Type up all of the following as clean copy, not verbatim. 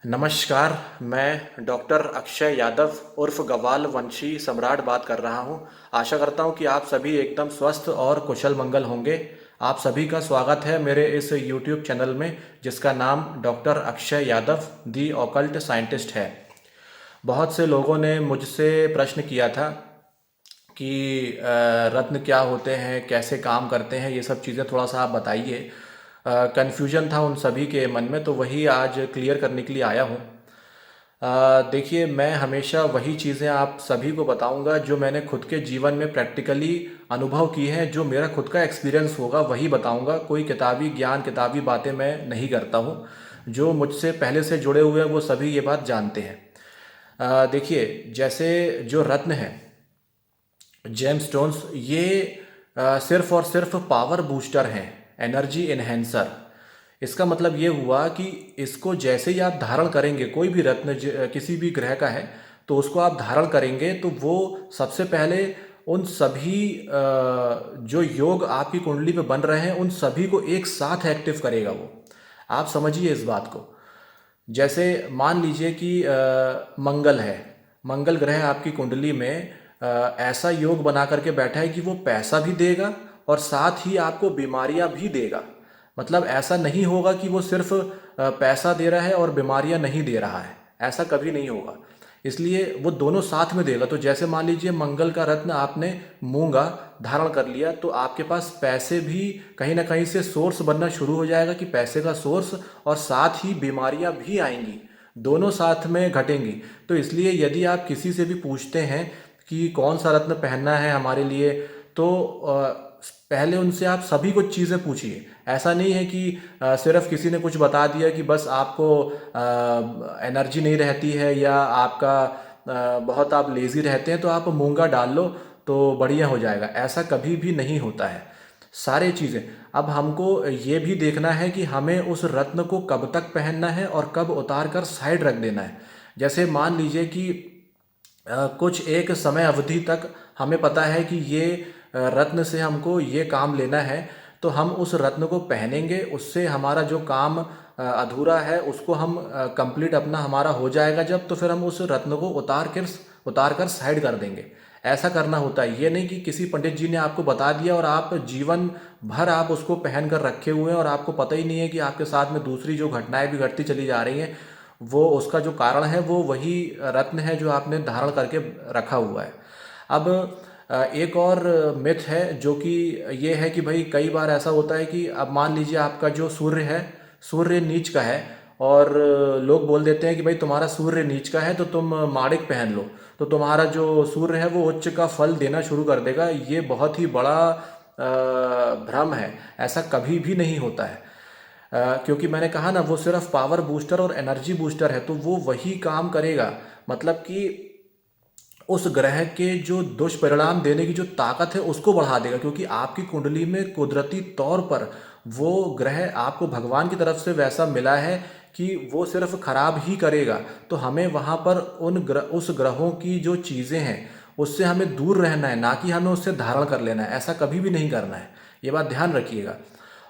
नमस्कार। मैं डॉक्टर अक्षय यादव उर्फ गवाल वंशी सम्राट बात कर रहा हूं। आशा करता हूं कि आप सभी एकदम स्वस्थ और कुशल मंगल होंगे। आप सभी का स्वागत है मेरे इस YouTube चैनल में, जिसका नाम डॉक्टर अक्षय यादव दी ऑकल्ट साइंटिस्ट है। बहुत से लोगों ने मुझसे प्रश्न किया था कि रत्न क्या होते हैं, कैसे काम करते हैं, ये सब चीज़ें थोड़ा सा आप बताइए। कन्फ्यूजन था उन सभी के मन में, तो वही आज क्लियर करने के लिए आया हूँ। देखिए, मैं हमेशा वही चीज़ें आप सभी को बताऊंगा जो मैंने खुद के जीवन में प्रैक्टिकली अनुभव की हैं, जो मेरा खुद का एक्सपीरियंस होगा वही बताऊंगा। कोई किताबी ज्ञान, किताबी बातें मैं नहीं करता हूँ। जो मुझसे पहले से जुड़े हुए हैं वो सभी ये बात जानते हैं। देखिए, जैसे जो रत्न है, जेम स्टोन्स, ये सिर्फ और सिर्फ पावर बूस्टर हैं, एनर्जी इन्हेंसर। इसका मतलब ये हुआ कि इसको जैसे ही आप धारण करेंगे, कोई भी रत्न किसी भी ग्रह का है, तो उसको आप धारण करेंगे तो वो सबसे पहले उन सभी जो योग आपकी कुंडली में बन रहे हैं उन सभी को एक साथ एक्टिव करेगा वो। आप समझिए इस बात को। जैसे मान लीजिए कि मंगल है, मंगल ग्रह आपकी कुंडली में ऐसा योग बना करके बैठा है कि वो पैसा भी देगा और साथ ही आपको बीमारियां भी देगा। मतलब ऐसा नहीं होगा कि वो सिर्फ पैसा दे रहा है और बीमारियां नहीं दे रहा है, ऐसा कभी नहीं होगा। इसलिए वो दोनों साथ में देगा। तो जैसे मान लीजिए मंगल का रत्न आपने मूंगा धारण कर लिया, तो आपके पास पैसे भी कहीं ना कहीं से सोर्स बनना शुरू हो जाएगा, कि पैसे का सोर्स, और साथ ही बीमारियां भी आएंगी, दोनों साथ में घटेंगी। तो इसलिए यदि आप किसी से भी पूछते हैं कि कौन सा रत्न पहनना है हमारे लिए, तो पहले उनसे आप सभी कुछ चीज़ें पूछिए। ऐसा नहीं है कि सिर्फ किसी ने कुछ बता दिया कि बस आपको एनर्जी नहीं रहती है या आपका बहुत आप लेज़ी रहते हैं तो आप मूंगा डाल लो तो बढ़िया हो जाएगा, ऐसा कभी भी नहीं होता है। सारे चीज़ें, अब हमको ये भी देखना है कि हमें उस रत्न को कब तक पहनना है और कब उतार कर साइड रख देना है। जैसे मान लीजिए कि कुछ एक समय अवधि तक हमें पता है कि ये रत्न से हमको ये काम लेना है, तो हम उस रत्न को पहनेंगे। उससे हमारा जो काम अधूरा है उसको हम कंप्लीट अपना हमारा हो जाएगा जब, तो फिर हम उस रत्न को उतार कर साइड कर देंगे। ऐसा करना होता है। ये नहीं कि किसी पंडित जी ने आपको बता दिया और आप जीवन भर आप उसको पहन कर रखे हुए हैं और आपको पता ही नहीं है कि आपके साथ में दूसरी जो घटनाएं भी घटती चली जा रही हैं, वो उसका जो कारण है वो वही रत्न है जो आपने धारण करके रखा हुआ है। अब एक और मिथ है जो कि ये है कि भाई कई बार ऐसा होता है कि अब मान लीजिए आपका जो सूर्य है, सूर्य नीच का है, और लोग बोल देते हैं कि भाई तुम्हारा सूर्य नीच का है तो तुम माणिक पहन लो, तो तुम्हारा जो सूर्य है वो उच्च का फल देना शुरू कर देगा। ये बहुत ही बड़ा भ्रम है, ऐसा कभी भी नहीं होता है। क्योंकि मैंने कहा ना, वो सिर्फ पावर बूस्टर और एनर्जी बूस्टर है, तो वो वही काम करेगा। मतलब कि उस ग्रह के जो दुष्परिणाम देने की जो ताकत है उसको बढ़ा देगा, क्योंकि आपकी कुंडली में कुदरती तौर पर वो ग्रह आपको भगवान की तरफ से वैसा मिला है कि वो सिर्फ खराब ही करेगा। तो हमें वहाँ पर उस ग्रहों की जो चीज़ें हैं उससे हमें दूर रहना है, ना कि हमें उससे धारण कर लेना है। ऐसा कभी भी नहीं करना है, ये बात ध्यान रखिएगा।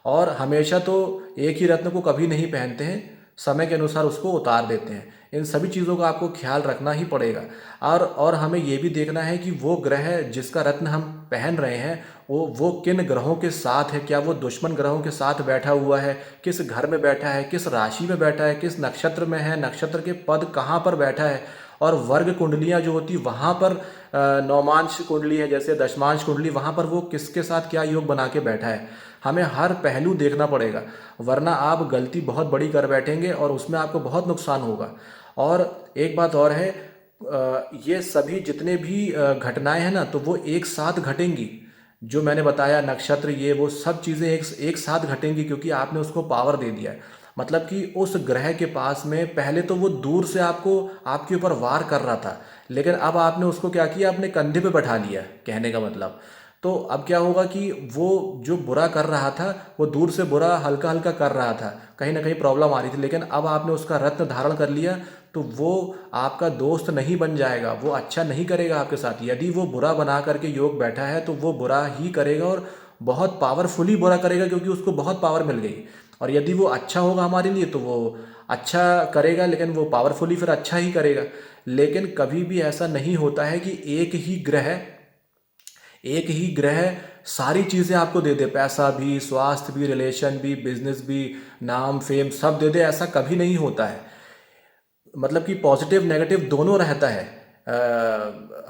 और हमेशा तो एक ही रत्न को कभी नहीं पहनते हैं, समय के अनुसार उसको उतार देते हैं। इन सभी चीज़ों का आपको ख्याल रखना ही पड़ेगा। और हमें ये भी देखना है कि वो ग्रह जिसका रत्न हम पहन रहे हैं वो किन ग्रहों के साथ है। क्या वो दुश्मन ग्रहों के साथ बैठा हुआ है, किस घर में बैठा है, किस राशि में बैठा है, किस नक्षत्र में है, नक्षत्र के पद कहाँ पर बैठा है। और वर्ग कुंडलियाँ जो होती वहाँ पर नौमांश कुंडली है जैसे दशमांश कुंडली, वहाँ पर वो किसके साथ क्या योग बना के बैठा है। हमें हर पहलू देखना पड़ेगा, वरना आप गलती बहुत बड़ी कर बैठेंगे और उसमें आपको बहुत नुकसान होगा। और एक बात और है, ये सभी जितने भी घटनाएं हैं ना, तो वो एक साथ घटेंगी। जो मैंने बताया नक्षत्र, ये वो सब चीज़ें एक साथ घटेंगी, क्योंकि आपने उसको पावर दे दिया है। मतलब कि उस ग्रह के पास में पहले तो वो दूर से आपके ऊपर वार कर रहा था, लेकिन अब आपने उसको क्या किया, अपने कंधे पे बैठा लिया, कहने का मतलब। तो अब क्या होगा कि वो जो बुरा कर रहा था वो दूर से बुरा हल्का हल्का कर रहा था, कहीं ना कहीं प्रॉब्लम आ रही थी, लेकिन अब आपने उसका रत्न धारण कर लिया तो वो आपका दोस्त नहीं बन जाएगा, वो अच्छा नहीं करेगा आपके साथ। यदि वो बुरा बना करके योग बैठा है तो वो बुरा ही करेगा, और बहुत पावरफुली बुरा करेगा, क्योंकि उसको बहुत पावर मिल गई। और यदि वो अच्छा होगा हमारे लिए तो वो अच्छा करेगा, लेकिन वो पावरफुली फिर अच्छा ही करेगा। लेकिन कभी भी ऐसा नहीं होता है कि एक ही ग्रह सारी चीज़ें आपको दे दे, पैसा भी, स्वास्थ्य भी, रिलेशन भी, बिजनेस भी, नाम फेम सब दे दे, ऐसा कभी नहीं होता है। मतलब कि पॉजिटिव नेगेटिव दोनों रहता है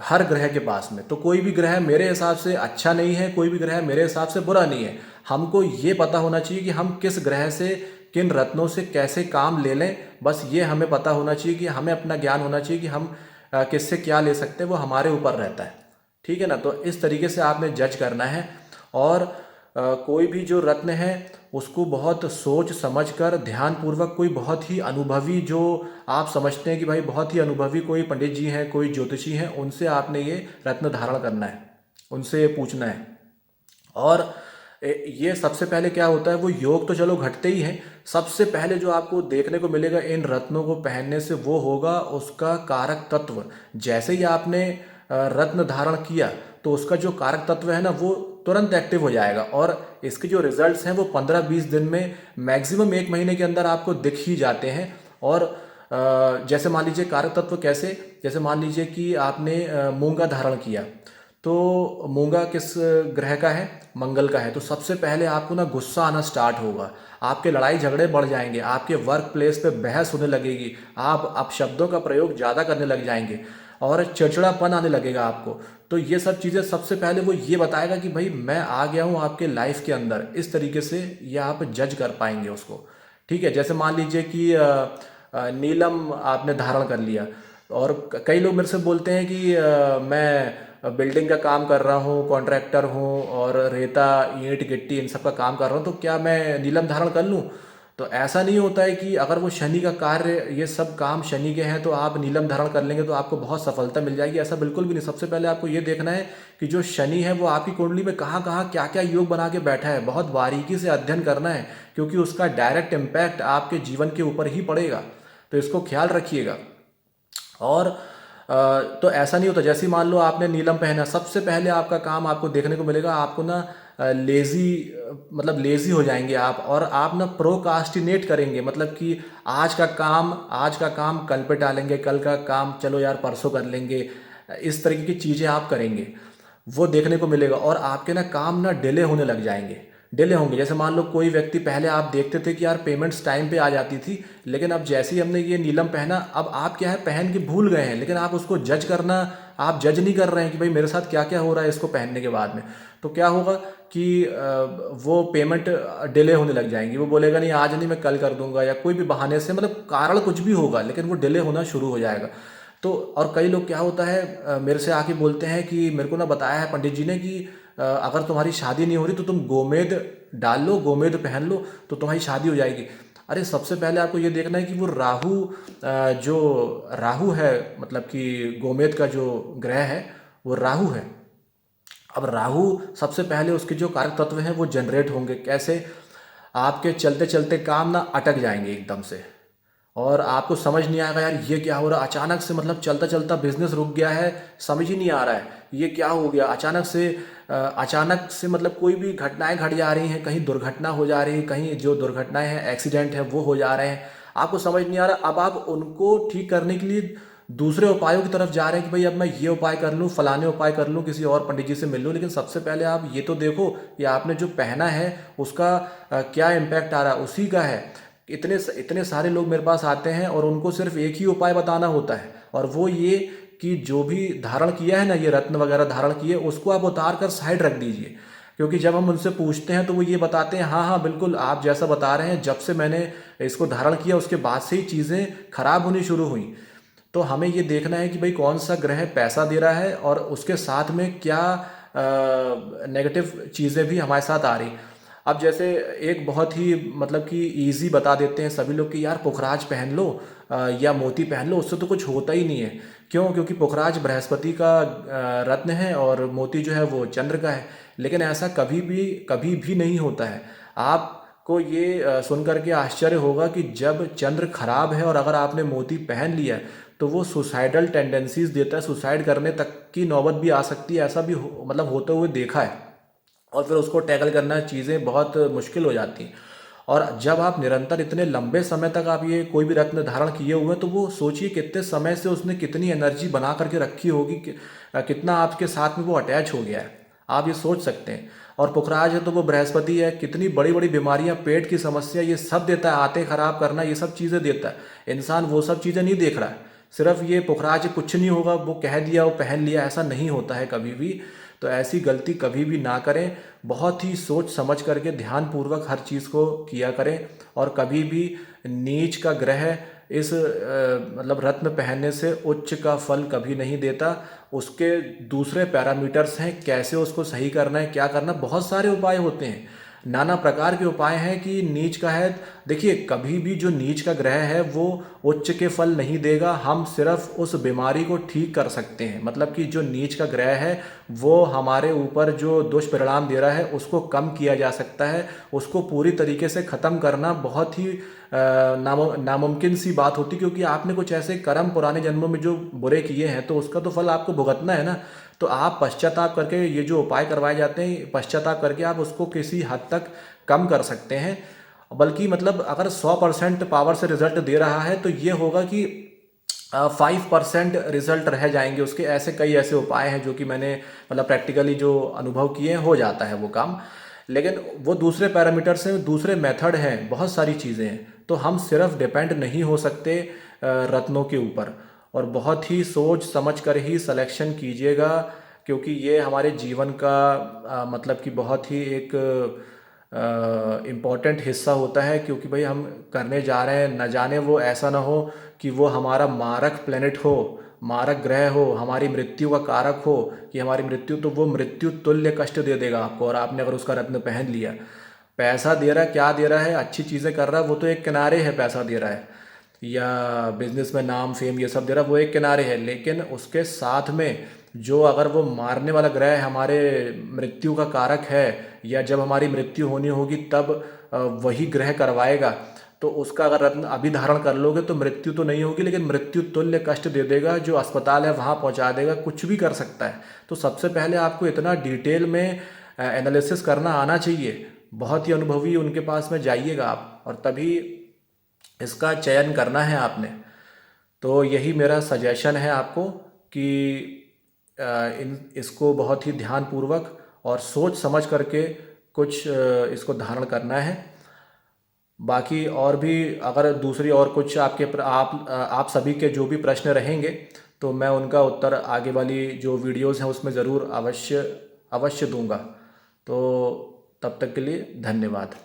हर ग्रह के पास में। तो कोई भी ग्रह मेरे हिसाब से अच्छा नहीं है, कोई भी ग्रह मेरे हिसाब से बुरा नहीं है। हमको ये पता होना चाहिए कि हम किस ग्रह से, किन रत्नों से कैसे काम ले लें, बस ये हमें पता होना चाहिए। कि हमें अपना ज्ञान होना चाहिए कि हम किससे क्या ले सकते हैं, वो हमारे ऊपर रहता है। ठीक है ना। तो इस तरीके से आपने जज करना है। और कोई भी जो रत्न है उसको बहुत सोच समझ कर ध्यानपूर्वक, कोई बहुत ही अनुभवी, जो आप समझते हैं कि भाई बहुत ही अनुभवी कोई पंडित जी हैं, कोई ज्योतिषी हैं, उनसे आपने ये रत्न धारण करना है, उनसे पूछना है। और ये सबसे पहले क्या होता है, वो योग तो चलो घटते ही हैं। सबसे पहले जो आपको देखने को मिलेगा इन रत्नों को पहनने से, वो होगा उसका कारक तत्व। जैसे ही आपने रत्न धारण किया तो उसका जो कारक तत्व है ना, वो तुरंत एक्टिव हो जाएगा। और इसके जो रिजल्ट्स हैं वो 15-20 दिन में, मैक्सिमम 1 महीने के अंदर आपको दिख ही जाते हैं। और जैसे मान लीजिए कारक तत्व कैसे, जैसे मान लीजिए कि आपने मूंगा धारण किया, तो मूंगा किस ग्रह का है, मंगल का है। तो सबसे पहले आपको ना गुस्सा आना स्टार्ट होगा, आपके लड़ाई झगड़े बढ़ जाएंगे, आपके वर्क प्लेस पे बहस होने लगेगी, आप शब्दों का प्रयोग ज़्यादा करने लग जाएंगे और चिड़चिड़ापन आने लगेगा आपको। तो ये सब चीज़ें सबसे पहले वो ये बताएगा कि भाई मैं आ गया हूँ आपके लाइफ के अंदर। इस तरीके से ये आप जज कर पाएंगे उसको। ठीक है। जैसे मान लीजिए कि नीलम आपने धारण कर लिया, और कई लोग मेरे से बोलते हैं कि मैं बिल्डिंग का काम कर रहा हूँ, कॉन्ट्रैक्टर हूँ, और रेता ईंट गिट्टी इन सब का काम कर रहा हूँ, तो क्या मैं नीलम धारण कर लूँ? तो ऐसा नहीं होता है कि अगर वो शनि का कार्य, ये सब काम शनि के हैं, तो आप नीलम धारण कर लेंगे तो आपको बहुत सफलता मिल जाएगी। ऐसा बिल्कुल भी नहीं। सबसे पहले आपको ये देखना है कि जो शनि है वो आपकी कुंडली में कहाँ कहाँ क्या क्या योग बना के बैठा है, बहुत बारीकी से अध्ययन करना है, क्योंकि उसका डायरेक्ट इम्पैक्ट आपके जीवन के ऊपर ही पड़ेगा। तो इसको ख्याल रखिएगा। और तो ऐसा नहीं होता, जैसे ही मान लो आपने नीलम पहना, सबसे पहले आपका काम आपको देखने को मिलेगा, आपको ना लेज़ी, मतलब लेज़ी हो जाएंगे आप, और आप ना प्रोकास्टिनेट करेंगे। मतलब कि आज का काम कल पे टालेंगे, कल का काम चलो यार परसों कर लेंगे, इस तरीके की चीज़ें आप करेंगे, वो देखने को मिलेगा। और आपके ना काम ना डिले होने लग जाएंगे, डिले होंगे। जैसे मान लो कोई व्यक्ति, पहले आप देखते थे कि यार पेमेंट्स टाइम पे आ जाती थी, लेकिन अब जैसे ही हमने ये नीलम पहना, अब आप क्या है पहन के भूल गए हैं, लेकिन आप उसको जज करना, आप जज नहीं कर रहे हैं कि भाई मेरे साथ क्या क्या हो रहा है इसको पहनने के बाद में। तो क्या होगा कि वो पेमेंट डिले होने लग जाएंगी। वो बोलेगा नहीं आज नहीं, मैं कल कर दूंगा, या कोई भी बहाने से, मतलब कारण कुछ भी होगा, लेकिन वो डिले होना शुरू हो जाएगा। तो और कई लोग क्या होता है, मेरे से आके बोलते हैं कि मेरे को ना बताया है पंडित जी ने कि अगर तुम्हारी शादी नहीं हो रही तो तुम गोमेद डाल लो, गोमेद पहन लो, तो तुम्हारी शादी हो जाएगी। अरे सबसे पहले आपको ये देखना है कि वो जो राहु है, मतलब कि गोमेद का जो ग्रह है वो राहु है। अब राहु सबसे पहले उसके जो कारक तत्व हैं वो जनरेट होंगे कैसे, आपके चलते चलते काम ना अटक जाएंगे एकदम से, और आपको समझ नहीं आएगा यार ये क्या हो रहा है अचानक से। मतलब चलता चलता बिजनेस रुक गया है, समझ ही नहीं आ रहा है ये क्या हो गया अचानक से मतलब कोई भी घटनाएं घट जा रही हैं, कहीं दुर्घटना हो जा रही है, कहीं जो दुर्घटनाएं हैं, एक्सीडेंट है, वो हो जा रहे हैं, आपको समझ नहीं आ रहा। अब आप उनको ठीक करने के लिए दूसरे उपायों की तरफ जा रहे हैं कि भाई अब मैं ये उपाय कर लूँ, फलाने उपाय कर लूँ, किसी और पंडित जी से मिल लूँ। लेकिन सबसे पहले आप ये तो देखो कि आपने जो पहना है उसका क्या इम्पैक्ट आ रहा है, उसी का है। इतने इतने सारे लोग मेरे पास आते हैं और उनको सिर्फ एक ही उपाय बताना होता है, और वो ये कि जो भी धारण किया है ना, ये रत्न वगैरह धारण किए, उसको आप उतार कर साइड रख दीजिए। क्योंकि जब हम उनसे पूछते हैं तो वो ये बताते हैं हाँ हाँ बिल्कुल आप जैसा बता रहे हैं, जब से मैंने इसको धारण किया उसके बाद से ही चीज़ें खराब होनी शुरू हुई। तो हमें ये देखना है कि भाई कौन सा ग्रह पैसा दे रहा है, और उसके साथ में क्या नेगेटिव चीज़ें भी हमारे साथ आ रही। अब जैसे एक बहुत ही मतलब कि इजी बता देते हैं सभी लोग कि यार पुखराज पहन लो या मोती पहन लो, उससे तो कुछ होता ही नहीं है। क्यों? क्योंकि पुखराज बृहस्पति का रत्न है और मोती जो है वो चंद्र का है। लेकिन ऐसा कभी भी नहीं होता है। आपको ये सुन करके आश्चर्य होगा कि जब चंद्र खराब है और अगर आपने मोती पहन लिया है तो वो सुसाइडल टेंडेंसीज देता है, सुसाइड करने तक की नौबत भी आ सकती है। ऐसा भी मतलब होते हुए देखा है, और फिर उसको टैकल करना चीज़ें बहुत मुश्किल हो जाती हैं। और जब आप निरंतर इतने लंबे समय तक आप ये कोई भी रत्न धारण किए हुए हैं, तो वो सोचिए कितने समय से उसने कितनी एनर्जी बना करके रखी होगी, कितना आपके साथ में वो अटैच हो गया है, आप ये सोच सकते हैं। और पुखराज है तो वो बृहस्पति है, कितनी बड़ी बड़ी बीमारियां, पेट की समस्या, ये सब देता है, आते खराब करना, ये सब चीज़ें देता है। इंसान वो सब चीज़ें नहीं देख रहा है, सिर्फ ये पुखराज कुछ नहीं होगा, वो कह दिया वो पहन लिया, ऐसा नहीं होता है कभी भी। तो ऐसी गलती कभी भी ना करें, बहुत ही सोच समझ करके ध्यानपूर्वक हर चीज़ को किया करें। और कभी भी नीच का ग्रह इस मतलब रत्न पहनने से उच्च का फल कभी नहीं देता। उसके दूसरे पैरामीटर्स हैं, कैसे उसको सही करना है, क्या करना, बहुत सारे उपाय होते हैं, नाना प्रकार के उपाय हैं कि नीच का है। देखिए, कभी भी जो नीच का ग्रह है वो उच्च के फल नहीं देगा, हम सिर्फ उस बीमारी को ठीक कर सकते हैं। मतलब कि जो नीच का ग्रह है वो हमारे ऊपर जो दुष्परिणाम दे रहा है उसको कम किया जा सकता है। उसको पूरी तरीके से ख़त्म करना बहुत ही नामुमकिन सी बात होती, क्योंकि आपने कुछ ऐसे कर्म पुराने जन्मों में जो बुरे किए हैं तो उसका तो फल आपको भुगतना है ना। तो आप पश्चाताप करके, ये जो उपाय करवाए जाते हैं, पश्चाताप करके आप उसको किसी हद तक कम कर सकते हैं। बल्कि मतलब अगर 100% पावर से रिजल्ट दे रहा है तो ये होगा कि 5% रिजल्ट रह जाएंगे उसके। ऐसे कई ऐसे उपाय हैं जो कि मैंने मतलब प्रैक्टिकली जो अनुभव किए हैं, हो जाता है वो काम। लेकिन वो दूसरे पैरामीटर्स हैं, दूसरे मेथड हैं, बहुत सारी चीज़ें हैं, तो हम सिर्फ डिपेंड नहीं हो सकते रत्नों के ऊपर। और बहुत ही सोच समझ कर ही सिलेक्शन कीजिएगा, क्योंकि ये हमारे जीवन का मतलब कि बहुत ही एक इम्पॉर्टेंट हिस्सा होता है। क्योंकि भाई हम करने जा रहे हैं, न जाने वो ऐसा ना हो कि वो हमारा मारक प्लेनेट हो, मारक ग्रह हो, हमारी मृत्यु का कारक हो, कि हमारी मृत्यु, तो वो मृत्यु तुल्य कष्ट दे देगा आपको। और आपने अगर उसका रत्न पहन लिया, पैसा दे रहा है, क्या दे रहा है, अच्छी चीज़ें कर रहा है, वो तो एक किनारे है, पैसा दे रहा है या बिजनेस में नाम फेम ये सब दे रहा है, वो एक किनारे है। लेकिन उसके साथ में जो अगर वो मारने वाला ग्रह हमारे मृत्यु का कारक है, या जब हमारी मृत्यु होनी होगी तब वही ग्रह करवाएगा, तो उसका अगर रत्न अभी धारण कर लोगे तो मृत्यु तो नहीं होगी, लेकिन मृत्यु तुल्य कष्ट दे देगा, जो अस्पताल है वहाँ पहुँचा देगा, कुछ भी कर सकता है। तो सबसे पहले आपको इतना डिटेल में एनालिसिस करना आना चाहिए। बहुत ही अनुभवी उनके पास में जाइएगा आप, और तभी इसका चयन करना है आपने। तो यही मेरा सजेशन है आपको कि इन इसको बहुत ही ध्यानपूर्वक और सोच समझ करके कुछ इसको धारण करना है। बाकी और भी अगर दूसरी और कुछ आप सभी के जो भी प्रश्न रहेंगे, तो मैं उनका उत्तर आगे वाली जो वीडियोस हैं उसमें ज़रूर अवश्य अवश्य दूंगा। तो तब तक के लिए धन्यवाद।